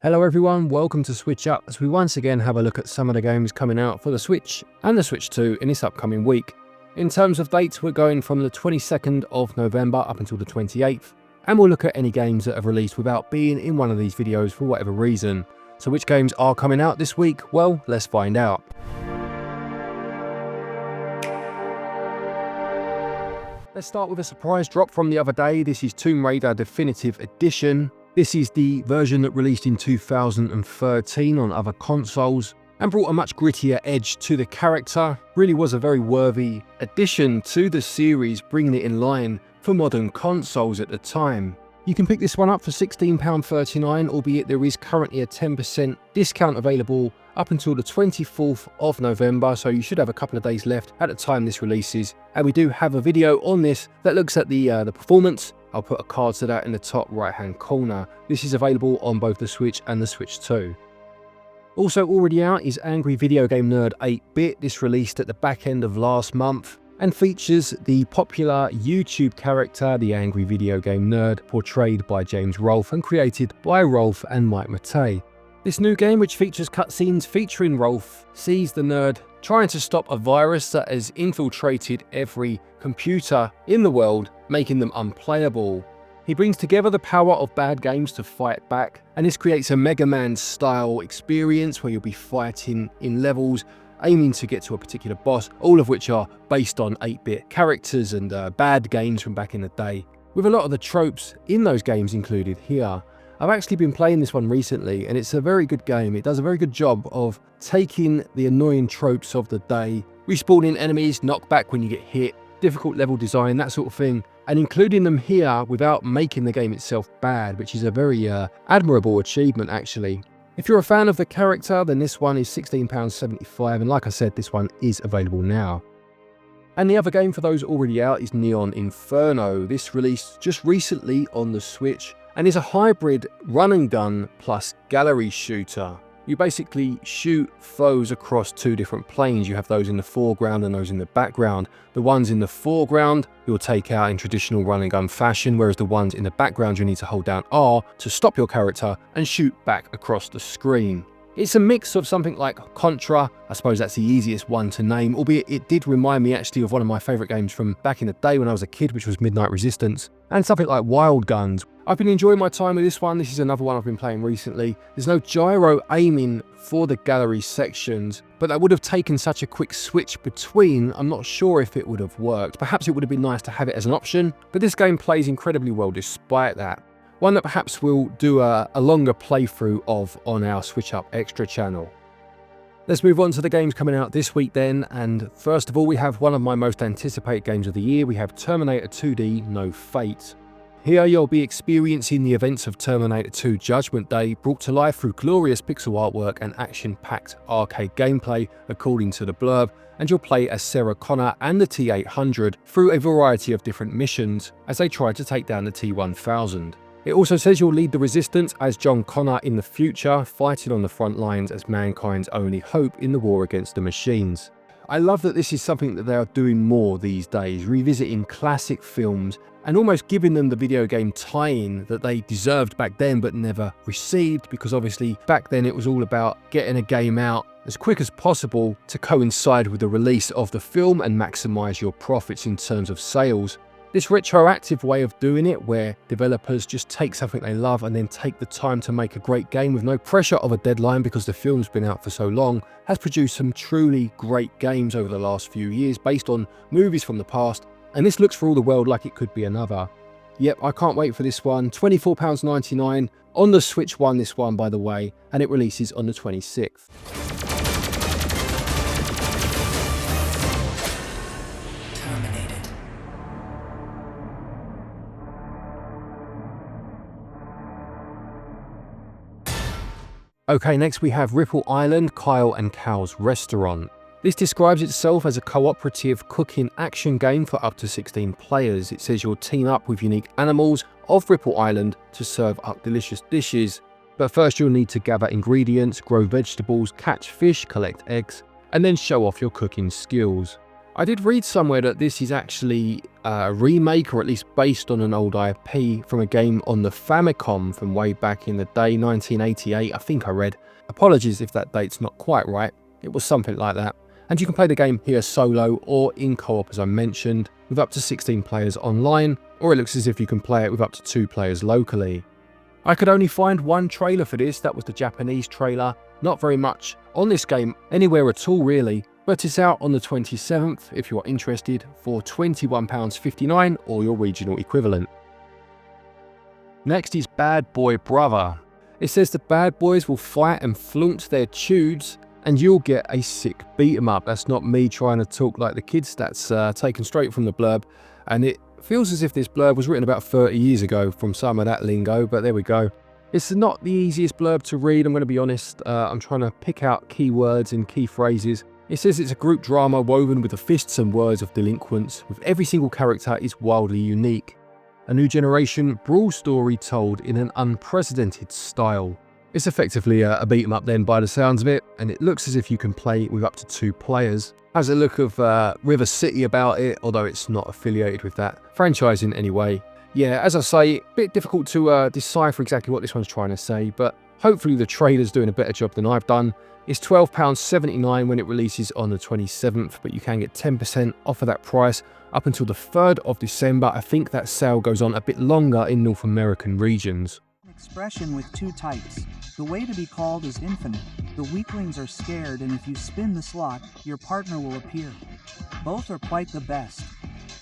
Hello everyone, welcome to SwitchUp as we once again have a look at some of the games coming out for the Switch and the Switch 2 in this upcoming week. In terms of dates, we're going from the 22nd of November up until the 28th, and we'll look at any games that have released without being in one of these videos for whatever reason. So which games are coming out this week? Well, let's find out. Let's start with a surprise drop from the other day. This is Tomb Raider Definitive Edition. This is the version that released in 2013 on other consoles and brought a much grittier edge to the character. Really was a very worthy addition to the series, bringing it in line for modern consoles at the time. You can pick this one up for £16.39, albeit there is currently a 10% discount available up until the 24th of November, so you should have a couple of days left at the time this releases. And we do have a video on this that looks at the performance. I'll put a card to that in the top right hand corner. This is available on both the Switch and the Switch 2. Also already out is Angry Video Game Nerd 8-Bit. This released at the back end of last month and features the popular YouTube character, the Angry Video Game Nerd, portrayed by James Rolfe and created by Rolfe and Mike Matei. This new game, which features cutscenes featuring Rolfe, sees the nerd trying to stop a virus that has infiltrated every computer in the world, making them unplayable. He brings together the power of bad games to fight back, and this creates a Mega Man style experience where you'll be fighting in levels, aiming to get to a particular boss, all of which are based on 8-bit characters and bad games from back in the day, with a lot of the tropes in those games included here. I've actually been playing this one recently and it's a very good game. It does a very good job of taking the annoying tropes of the day, respawning enemies, knockback when you get hit, difficult level design, that sort of thing, and including them here without making the game itself bad, which is a very admirable achievement actually. If you're a fan of the character, then this one is £16.75, and like I said, this one is available now. And the other game for those already out is Neon Inferno. This released just recently on the Switch and is a hybrid run and gun plus gallery shooter. You basically shoot foes across two different planes. You have those in the foreground and those in the background. The ones in the foreground you'll take out in traditional run and gun fashion, whereas the ones in the background you need to hold down R to stop your character and shoot back across the screen. It's a mix of something like Contra, I suppose that's the easiest one to name, albeit it did remind me actually of one of my favourite games from back in the day when I was a kid, which was Midnight Resistance, and something like Wild Guns. I've been enjoying my time with this one. This is another one I've been playing recently. There's no gyro aiming for the gallery sections, but that would have taken such a quick switch between. I'm not sure if it would have worked. Perhaps it would have been nice to have it as an option, but this game plays incredibly well despite that. One that perhaps we'll do a longer playthrough of on our SwitchUp Extra channel. Let's move on to the games coming out this week then, and first of all we have one of my most anticipated games of the year. We have Terminator 2D No Fate. Here you'll be experiencing the events of Terminator 2 Judgment Day, brought to life through glorious pixel artwork and action-packed arcade gameplay according to the blurb, and you'll play as Sarah Connor and the T-800 through a variety of different missions as they try to take down the T-1000. It also says you'll lead the resistance as John Connor in the future, fighting on the front lines as mankind's only hope in the war against the machines. I love that this is something that they are doing more these days, revisiting classic films and almost giving them the video game tie-in that they deserved back then but never received, because obviously back then it was all about getting a game out as quick as possible to coincide with the release of the film and maximise your profits in terms of sales. This retroactive way of doing it, where developers just take something they love and then take the time to make a great game with no pressure of a deadline because the film's been out for so long, has produced some truly great games over the last few years based on movies from the past, and this looks for all the world like it could be another. Yep, I can't wait for this one. £24.99 on the Switch One, this one by the way, and it releases on the 26th. Okay, next we have RippleIsland, Kyle and Cal's Restaurant. This describes itself as a cooperative cooking action game for up to 16 players. It says you'll team up with unique animals of RippleIsland to serve up delicious dishes. But first you'll need to gather ingredients, grow vegetables, catch fish, collect eggs, and then show off your cooking skills. I did read somewhere that this is actually a remake, or at least based on an old IP from a game on the Famicom from way back in the day, 1988, I think I read. Apologies if that date's not quite right. It was something like that. And you can play the game here solo or in co-op, as I mentioned, with up to 16 players online, or it looks as if you can play it with up to 2 players locally. I could only find one trailer for this, that was the Japanese trailer. Not very much on this game anywhere at all really, but it's out on the 27th if you are interested for £21.59 or your regional equivalent. Next is Bad Boy Brother. It says the bad boys will fight and flaunt their tudes and you'll get a sick beat 'em up. That's not me trying to talk like the kids, that's taken straight from the blurb, and it feels as if this blurb was written about 30 years ago from some of that lingo, but there we go. It's not the easiest blurb to read, I'm going to be honest. I'm trying to pick out key words and key phrases. It says it's a group drama woven with the fists and words of delinquents, with every single character is wildly unique. A new generation brawl story told in an unprecedented style. It's effectively a beat 'em up then by the sounds of it, and it looks as if you can play with up to 2 players. Has a look of River City about it, although it's not affiliated with that franchise in any way. Yeah, as I say, a bit difficult to decipher exactly what this one's trying to say, but hopefully the trailer's doing a better job than I've done. It's £12.79 when it releases on the 27th, but you can get 10% off of that price up until the 3rd of December. I think that sale goes on a bit longer in North American regions. Expression with 2 types. The way to be called is infinite. The weaklings are scared, and if you spin the slot, your partner will appear. Both are quite the best.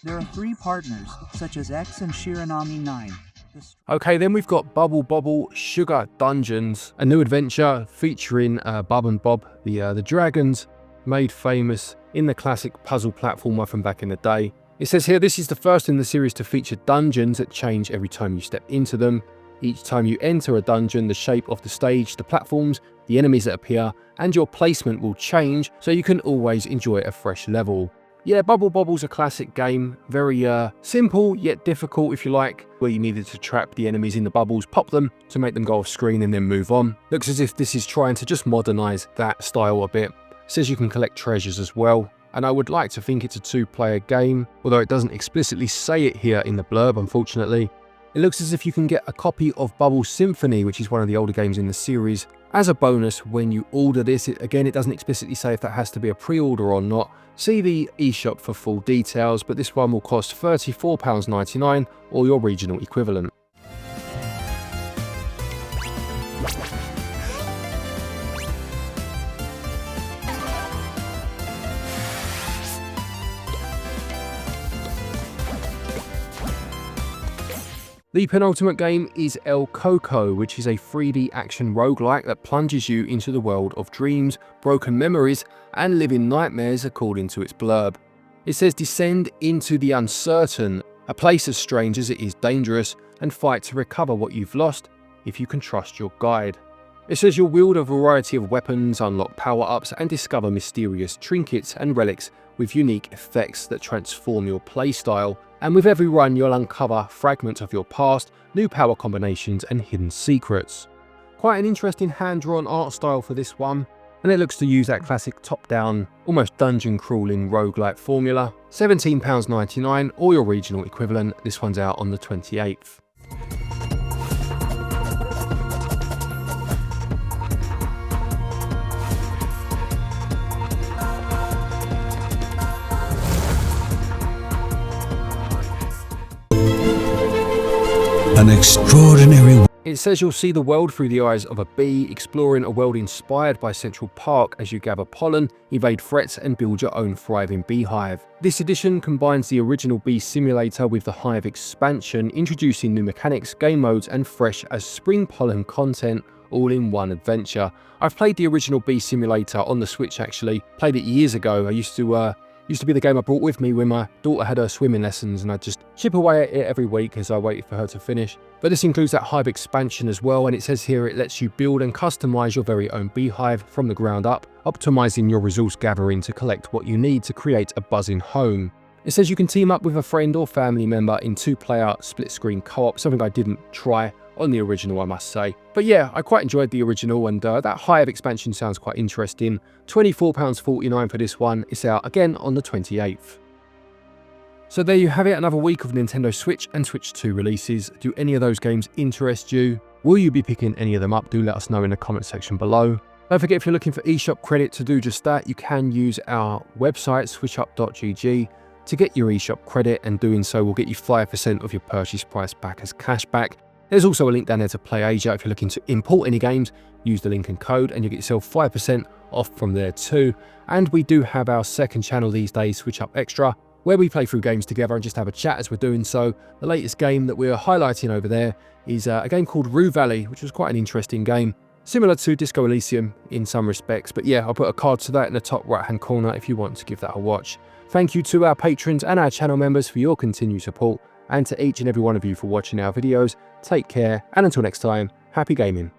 There are 3 partners, such as X and Shiranami 9. Okay, then we've got Bobble Sugar Dungeons, a new adventure featuring Bob and Bob, the dragons, made famous in the classic puzzle platformer from back in the day. It says here this is the first in the series to feature dungeons that change every time you step into them. Each time you enter a dungeon, the shape of the stage, the platforms, the enemies that appear, and your placement will change, so you can always enjoy a fresh level. Yeah, Bobble's a classic game, very simple yet difficult if you like, where you needed to trap the enemies in the bubbles, pop them to make them go off screen and then move on. Looks as if this is trying to just modernise that style a bit. Says you can collect treasures as well, and I would like to think it's a 2-player game, although it doesn't explicitly say it here in the blurb, unfortunately. It looks as if you can get a copy of Bubble Symphony, which is one of the older games in the series, as a bonus when you order this. Again, it doesn't explicitly say if that has to be a pre-order or not. See the eShop for full details, but this one will cost £34.99 or your regional equivalent. The penultimate game is El COCO, which is a 3D action roguelike that plunges you into the world of dreams, broken memories, and living nightmares according to its blurb. It says descend into the uncertain, a place as strange as it is dangerous, and fight to recover what you've lost if you can trust your guide. It says you'll wield a variety of weapons, unlock power-ups, and discover mysterious trinkets and relics with unique effects that transform your playstyle. And with every run you'll uncover fragments of your past, new power combinations and hidden secrets. Quite an interesting hand-drawn art style for this one, and it looks to use that classic top-down, almost dungeon-crawling roguelike formula. £17.99 or your regional equivalent. This one's out on the 28th. An extraordinary. It says you'll see the world through the eyes of a bee, exploring a world inspired by Central Park as you gather pollen, evade threats, and build your own thriving beehive. This edition combines the original Bee Simulator with the Hive expansion, introducing new mechanics, game modes, and fresh as spring pollen content, all in one adventure. I've played the original Bee Simulator on the Switch actually, played it years ago. I used to be the game I brought with me when my daughter had her swimming lessons, and I'd just chip away at it every week as I waited for her to finish. But this includes that Hive expansion as well, and it says here it lets you build and customize your very own beehive from the ground up, optimizing your resource gathering to collect what you need to create a buzzing home. It says you can team up with a friend or family member in 2-player split-screen co-op, something I didn't try on the original, I must say. But yeah, I quite enjoyed the original, and that Hive expansion sounds quite interesting. £24.49 for this one. It's out again on the 28th. So there you have it, another week of Nintendo Switch and Switch 2 releases. Do any of those games interest you? Will you be picking any of them up? Do let us know in the comment section below. Don't forget, if you're looking for eShop credit to do just that, you can use our website, switchup.gg, to get your eShop credit, and doing so will get you 5% of your purchase price back as cashback. There's also a link down there to PlayAsia. If you're looking to import any games, use the link and code and you get yourself 5% off from there too. And we do have our second channel these days, SwitchUp Extra, where we play through games together and just have a chat as we're doing so. The latest game that we're highlighting over there is a game called Rue Valley, which was quite an interesting game, similar to Disco Elysium in some respects. But yeah, I'll put a card to that in the top right hand corner if you want to give that a watch. Thank you to our patrons and our channel members for your continued support, and to each and every one of you for watching our videos. Take care, and until next time, happy gaming.